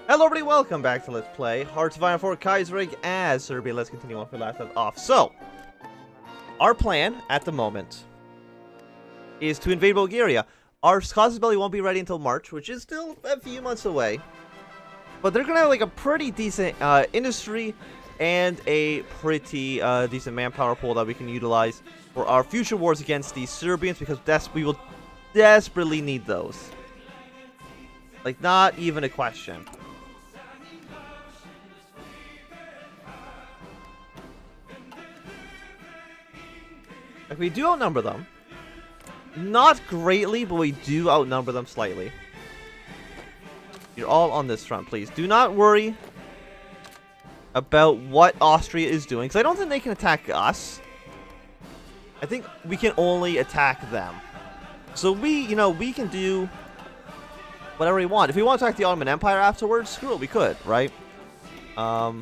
Hello everybody, welcome back to Let's Play Hearts of Iron 4 Kaiserreich as Serbia. Let's continue on for last left off. So, our plan at the moment is to invade Bulgaria. Our Casus Belli won't be ready until March, which is still a few months away. But they're gonna have like a pretty decent industry and a pretty decent manpower pool that we can utilize for our future wars against the Serbians, because we will desperately need those. Like, not even a question. Like, we do outnumber them. Not greatly, but we do outnumber them slightly. You're all on this front, please. Do not worry about what Austria is doing, because I don't think they can attack us. I think we can only attack them. So we can do whatever we want. If we want to attack the Ottoman Empire afterwards, screw it, we could, right? If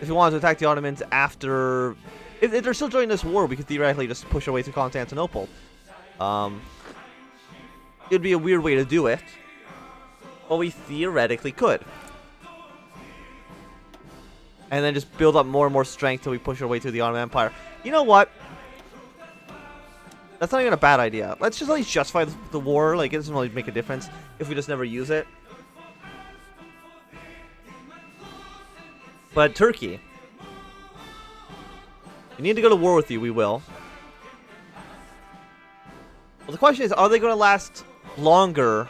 we wanted to attack the Ottomans after... If they're still joining this war, we could theoretically just push our way to Constantinople. It would be a weird way to do it, but we theoretically could. And then just build up more and more strength till we push our way through the Ottoman Empire. You know what? That's not even a bad idea. Let's just at least justify the war. Like, it doesn't really make a difference if we just never use it. But Turkey, we need to go to war with you. We will. Well, the question is, are they going to last longer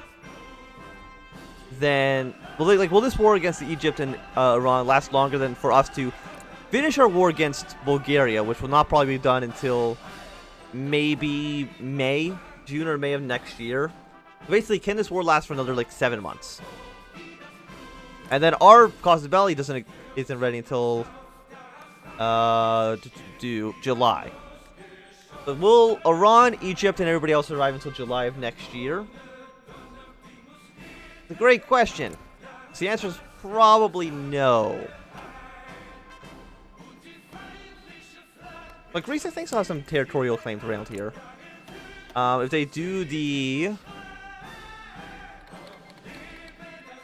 than... Will this war against Egypt and Iran last longer than for us to finish our war against Bulgaria, which will not probably be done until maybe June or May of next year? Basically, can this war last for another like 7 months? And then our Casus Belli isn't ready until July. But will Iran, Egypt, and everybody else arrive until July of next year? It's a great question. So the answer is probably no. But Greece, I think, still has some territorial claims around here. If they do the...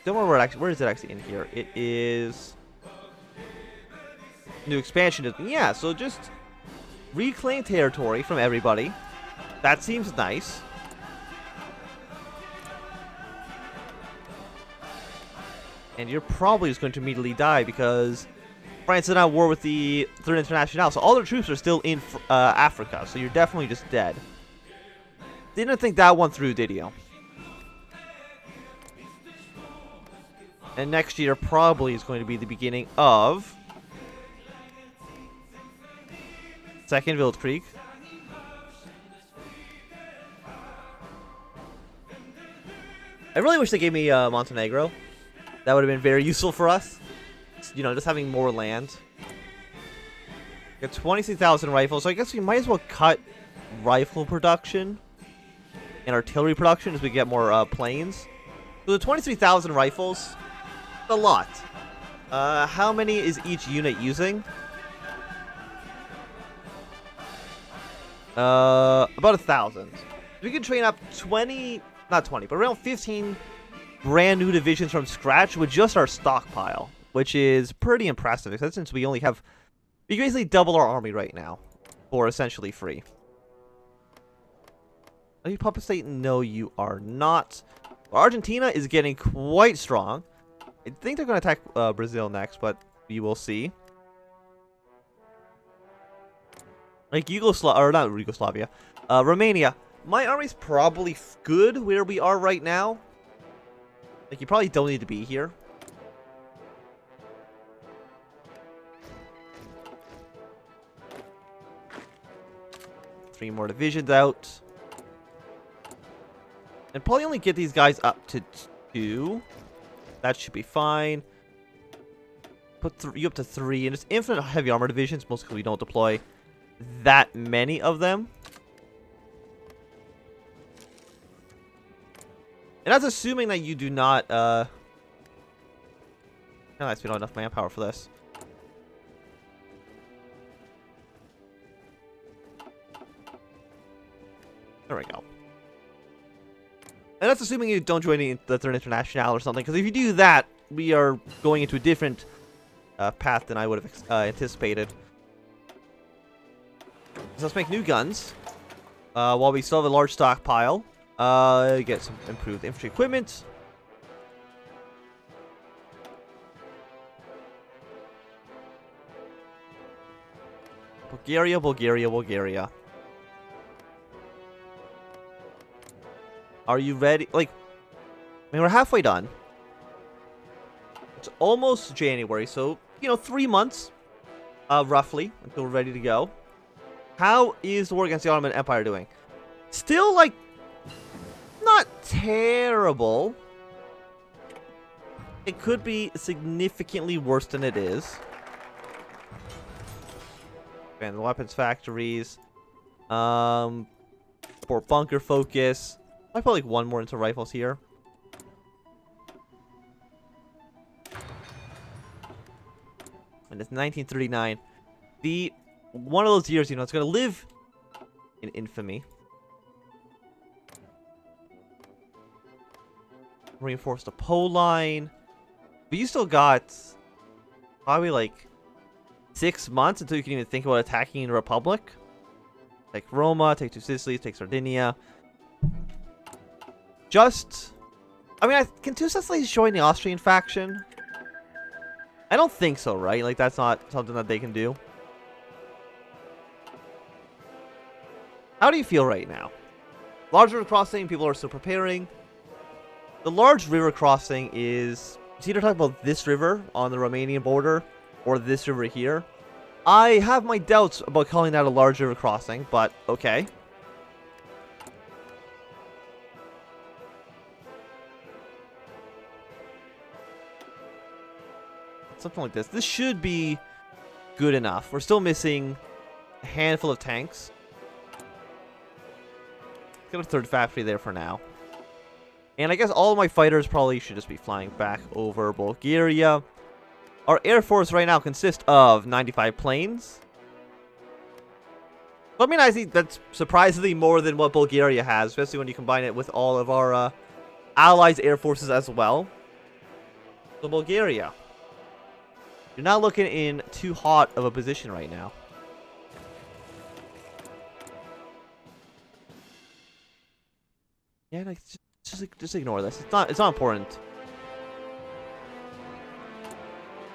Don't know where is it actually in here? It is... New expansion. Yeah, so just reclaim territory from everybody. That seems nice. And you're probably just going to immediately die because France is at war with the Third International. So all their troops are still in Africa. So you're definitely just dead. Didn't think that one through, did you? And next year probably is going to be the beginning of Second Weltkrieg. I really wish they gave me Montenegro. That would have been very useful for us. You know, just having more land. We got 23,000 rifles, so I guess we might as well cut rifle production and artillery production as we get more planes. So the 23,000 rifles, a lot. How many is each unit using? About 1,000. We can train up 20, not 20, but around 15 brand new divisions from scratch with just our stockpile, which is pretty impressive, since we only have... We can basically double our army right now for essentially free. Are you puppet state? No, you are not. Argentina is getting quite strong. I think they're going to attack Brazil next, but we will see. Like Yugoslavia, Romania. My army's probably good where we are right now. Like, you probably don't need to be here. Three more divisions out. And probably only get these guys up to 2. That should be fine. Put you up to 3. And just infinite heavy armor divisions, mostly because we don't deploy that many of them. And that's assuming that you do not, no, we don't have enough manpower for this. There we go. And that's assuming you don't join the Third International or something, because if you do that, we are going into a different path than I would have anticipated. So let's make new guns. While we still have a large stockpile. Get some improved infantry equipment. Bulgaria, Bulgaria, Bulgaria. Are you ready? Like, I mean, we're halfway done. It's almost January, so, you know, 3 months, roughly, until we're ready to go. How is the war against the Ottoman Empire doing? Still, like, not terrible. It could be significantly worse than it is. And the weapons factories. For bunker focus. I put like one more into rifles here. And it's 1939. One of those years, you know, it's gonna live in infamy. Reinforce the pole line. But you still got probably like 6 months until you can even think about attacking the Republic. Take Roma, take two Sicilies, take Sardinia. I mean, can two Sicilies join the Austrian faction? I don't think so, right? Like, that's not something that they can do. How do you feel right now? Large river crossing, people are still preparing. The large river crossing is... It's either talking about this river on the Romanian border or this river here. I have my doubts about calling that a large river crossing, but okay. Something like this. This should be good enough. We're still missing a handful of tanks. Got a third factory there for now. And I guess all of my fighters probably should just be flying back over Bulgaria. Our air force right now consists of 95 planes. I mean, I think that's surprisingly more than what Bulgaria has, especially when you combine it with all of our allies' air forces as well. So Bulgaria, you're not looking in too hot of a position right now. Yeah, like, just ignore this. It's not important.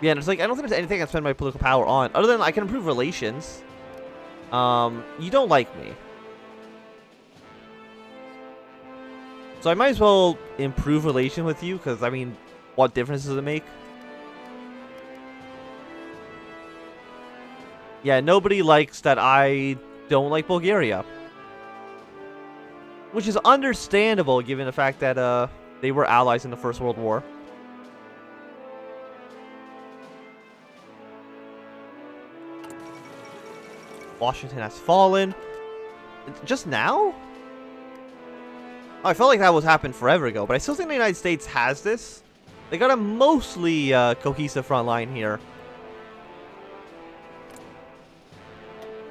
Yeah, and it's like I don't think there's anything I can spend my political power on other than I can improve relations. You don't like me, so I might as well improve relation with you, because I mean, what difference does it make? Yeah, nobody likes that I don't like Bulgaria. Which is understandable given the fact that they were allies in the First World War. Washington has fallen. Just now? Oh, I felt like that was happened forever ago, but I still think the United States has this. They got a mostly cohesive front line here.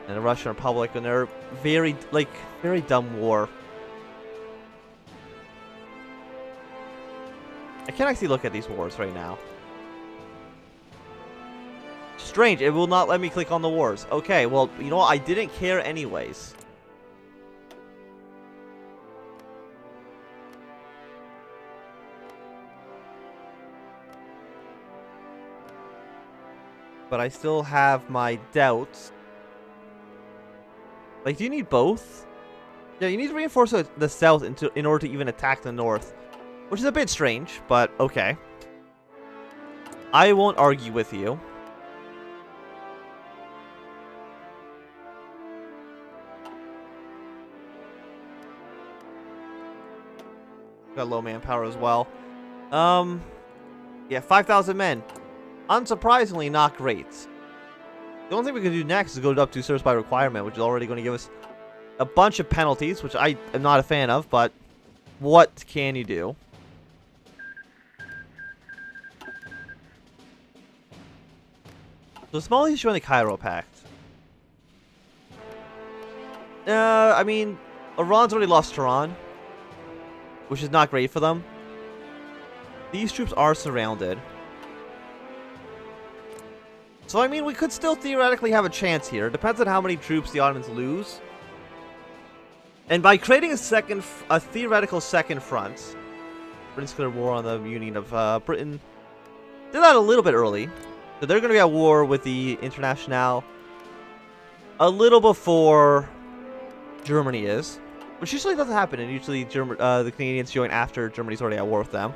And the Russian Republic, and their very dumb war. I can't actually look at these wars right now. Strange, it will not let me click on the wars. Okay, well, you know what? I didn't care anyways. But I still have my doubts. Like, do you need both? Yeah, you need to reinforce the south in order to even attack the north. Which is a bit strange, but okay. I won't argue with you. Got low manpower as well. Yeah, 5,000 men. Unsurprisingly, not great. The only thing we can do next is go up to service by requirement, which is already going to give us a bunch of penalties, which I am not a fan of, but what can you do? So Somalia joined the Cairo Pact. I mean, Iran's already lost Tehran, which is not great for them. These troops are surrounded. So, I mean, we could still theoretically have a chance here. Depends on how many troops the Ottomans lose. And by creating a theoretical second front, Britain's declared war on the Union of Britain. Did that a little bit early. So they're going to be at war with the Internationale a little before Germany is. Which usually doesn't happen, and usually the Canadians join after Germany's already at war with them.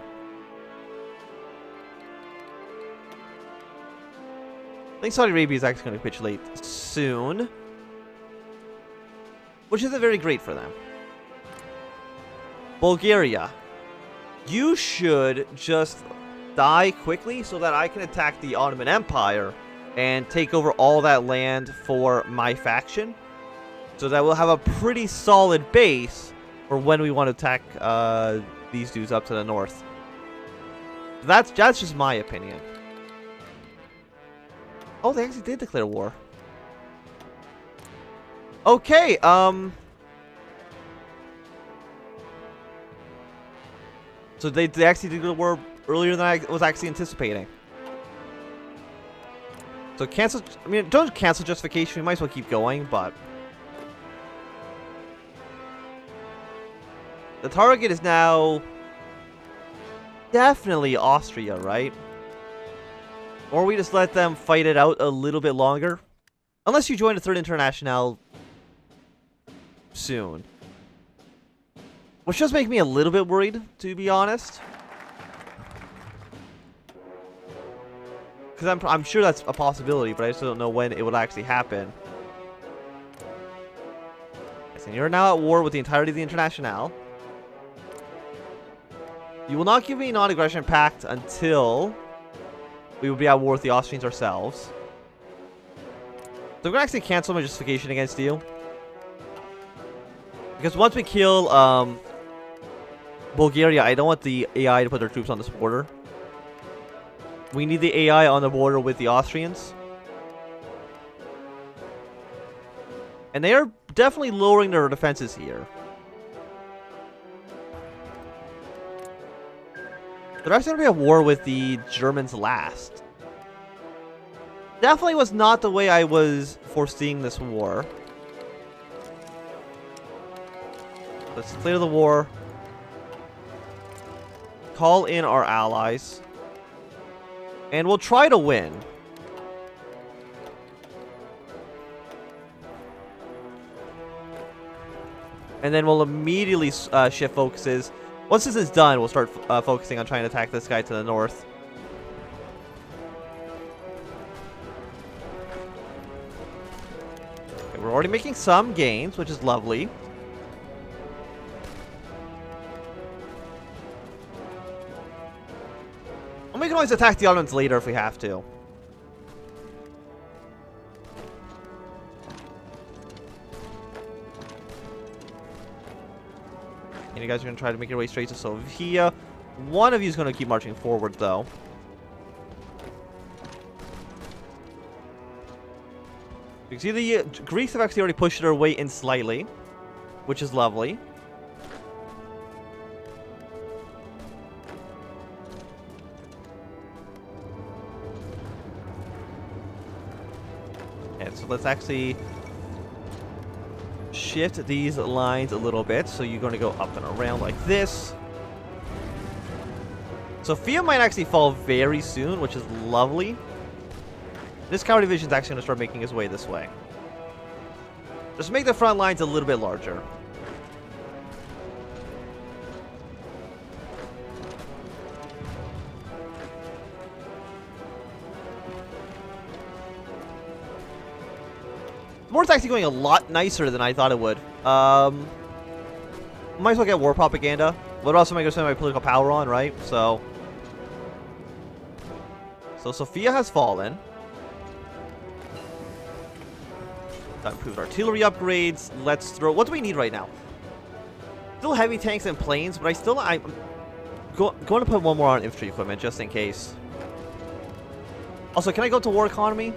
I think Saudi Arabia is actually going to capitulate soon. Which isn't very great for them. Bulgaria. You should just die quickly so that I can attack the Ottoman Empire and take over all that land for my faction. So that we'll have a pretty solid base for when we want to attack these dudes up to the north. That's just my opinion. Oh, they actually did declare war. Okay, so they actually did declare war earlier than I was actually anticipating. So cancel, I mean, don't cancel justification, we might as well keep going, but the target is now definitely Austria, right? Or we just let them fight it out a little bit longer. Unless you join the Third Internationale soon. Which does make me a little bit worried, to be honest. Because I'm sure that's a possibility, but I just don't know when it would actually happen. Yes, and you're now at war with the entirety of the Internationale. You will not give me a non-aggression pact until we will be at war with the Austrians ourselves. So I'm going to actually cancel my justification against you. Because once we kill Bulgaria, I don't want the AI to put their troops on this border. We need the AI on the border with the Austrians. And they are definitely lowering their defenses here. They're actually going to be at war with the Germans last. Definitely was not the way I was foreseeing this war. Let's clear the war. Call in our allies. And we'll try to win. And then we'll immediately shift focuses. Once this is done, we'll start focusing on trying to attack this guy to the north. Okay, we're already making some gains, which is lovely. And we can always attack the Ottomans later if we have to. And you guys are going to try to make your way straight to Sofia. One of you is going to keep marching forward, though. You can see the Greeks have actually already pushed their way in slightly, which is lovely. And so let's actually shift these lines a little bit. So you're going to go up and around like this. Sofia might actually fall very soon, which is lovely. This cavalry division is actually going to start making its way this way. Just make the front lines a little bit larger. The war's actually going a lot nicer than I thought it would. Might as well get war propaganda. What else am I going to spend my political power on, right? So Sofia has fallen. Got improved artillery upgrades. Let's throw... What do we need right now? Still heavy tanks and planes, but I'm going to put one more on infantry equipment just in case. Also, can I go to war economy?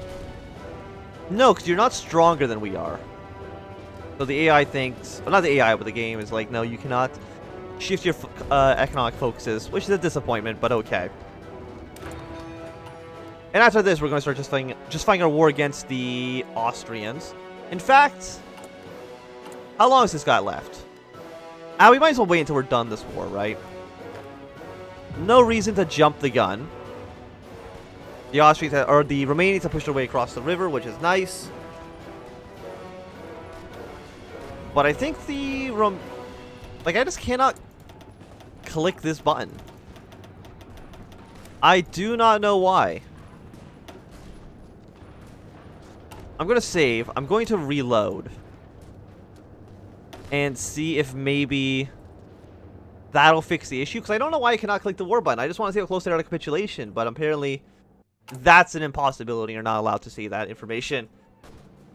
No, because you're not stronger than we are. So the AI thinks... Well, not the AI, but the game is like, no, you cannot. shift your economic focuses, which is a disappointment, but okay. And after this, we're going to start just fighting our war against the Austrians. In fact, how long has this guy left? We might as well wait until we're done this war, right? No reason to jump the gun. The Austrians, or the Romanians have pushed their way across the river, which is nice. But I think the like, I just cannot click this button. I do not know why. I'm going to save. I'm going to reload. And see if maybe that'll fix the issue. Because I don't know why I cannot click the war button. I just want to see how close they are to capitulation. But apparently, that's an impossibility. You're not allowed to see that information.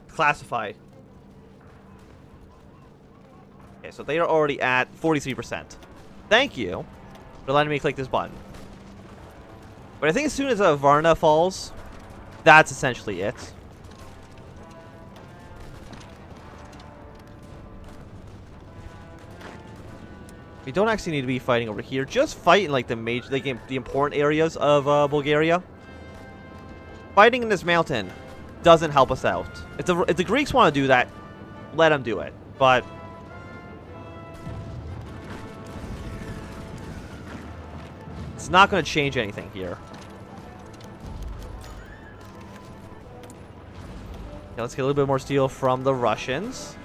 Classified. Okay, so they are already at 43%. Thank you for letting me click this button. But I think as soon as Varna falls, that's essentially it. We don't actually need to be fighting over here. Just fight in like the major, like the important areas of Bulgaria. Fighting in this mountain doesn't help us out. If the Greeks want to do that, let them do it. But it's not going to change anything here. Now let's get a little bit more steel from the Russians.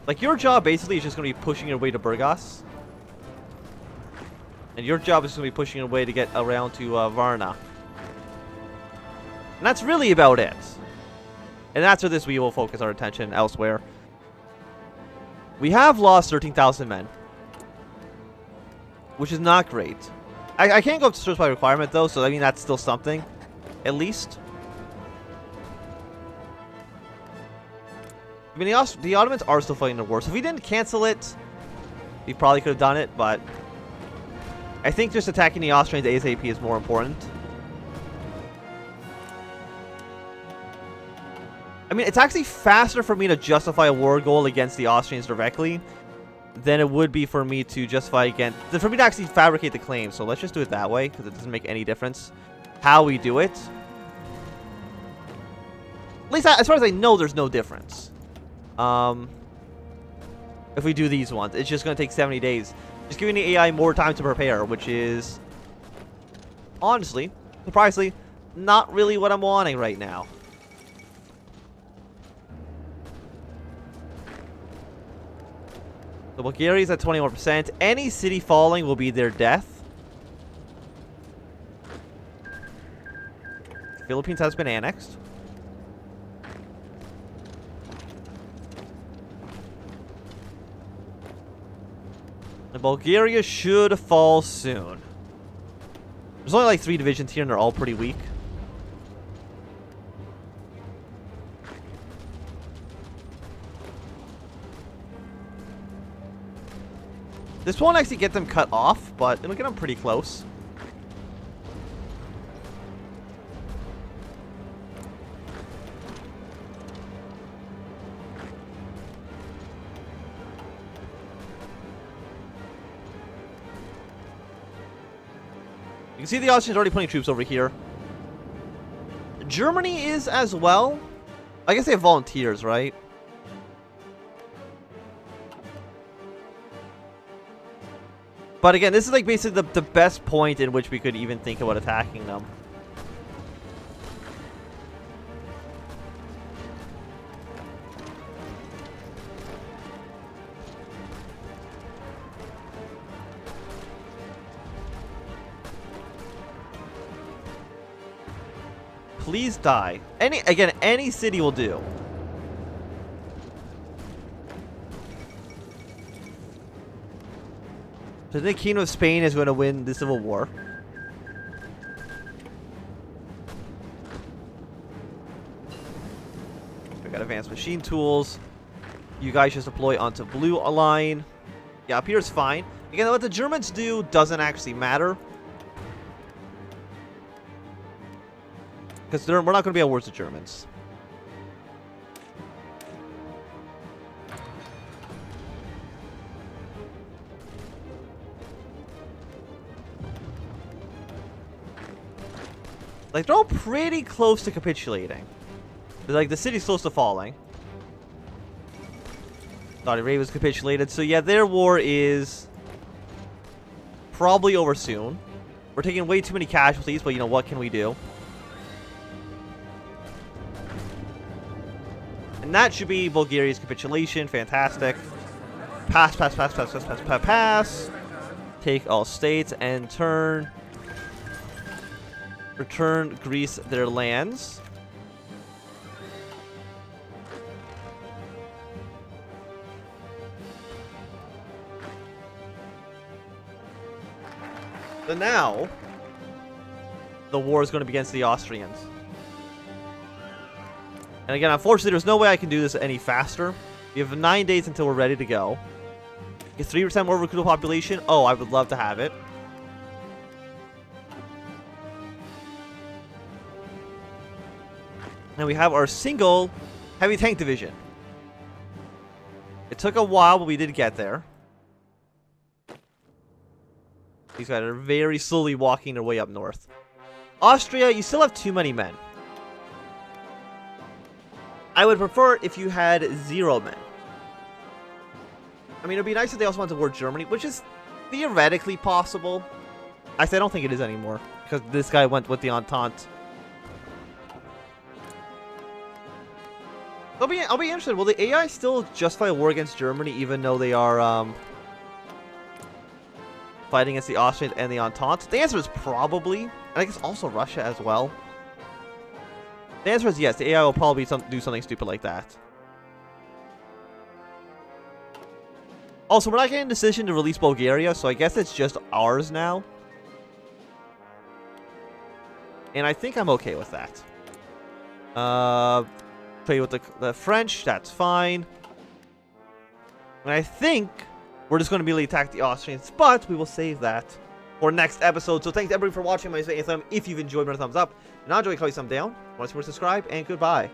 Like, your job basically is just going to be pushing your way to Burgas. And your job is going to be pushing your way to get around to Varna. And that's really about it. And after this, we will focus our attention elsewhere. We have lost 13,000 men. Which is not great. I can't go up to source by requirement, though, so I mean, that's still something. At least. I mean, the Ottomans are still fighting the war, so if we didn't cancel it, we probably could have done it, but I think just attacking the Austrians ASAP is more important. I mean, it's actually faster for me to justify a war goal against the Austrians directly than it would be for me to justify against, for me to actually fabricate the claim. So let's just do it that way, because it doesn't make any difference how we do it. At least as far as I know, there's no difference. If we do these ones, it's just going to take 70 days. Just giving the AI more time to prepare, which is, honestly, surprisingly, not really what I'm wanting right now. So Bulgaria's at 21%. Any city falling will be their death. The Philippines has been annexed. And Bulgaria should fall soon. There's only like 3 divisions here and they're all pretty weak. This won't actually get them cut off, but it'll get them pretty close. You can see the Austrians already putting troops over here. Germany is as well. I guess they have volunteers, right? But again, this is like basically the best point in which we could even think about attacking them. Please die. Any city will do. So I think Kingdom of Spain is going to win the Civil War. We got advanced machine tools. You guys just deploy onto blue line. Yeah, up here is fine. Again, what the Germans do doesn't actually matter. Because we're not going to be at war with the Germans. Like, they're all pretty close to capitulating. Like, the city's close to falling. Saudi Arabia's capitulated. So, yeah, their war is probably over soon. We're taking way too many casualties, but you know, what can we do? And that should be Bulgaria's capitulation. Fantastic. Pass, pass, pass, pass, pass, pass, pass, pass. Take all states and return Greece their lands. So now, the war is going to be against the Austrians. And again, unfortunately, there's no way I can do this any faster. We have 9 days until we're ready to go. Get 3% more recruitable population. Oh, I would love to have it. And we have our single heavy tank division. It took a while, but we did get there. These guys are very slowly walking their way up north. Austria, you still have too many men. I would prefer it if you had 0 men. I mean, it would be nice if they also wanted to war Germany, which is theoretically possible. Actually, I don't think it is anymore, because this guy went with the Entente. I'll be interested. Will the AI still justify a war against Germany, even though they are fighting against the Austrians and the Entente? The answer is probably, and I guess also Russia as well. The answer is yes. The AI will probably do something stupid like that. Also, we're not getting a decision to release Bulgaria, so I guess it's just ours now. And I think I'm okay with that. Trade with the French, that's fine. And I think we're just going to immediately attack the Austrians, but we will save that for next episode. So thanks everybody for watching. My name is If you've enjoyed, give it a thumbs up. If not enjoyed, call you some down. Want to subscribe, and goodbye.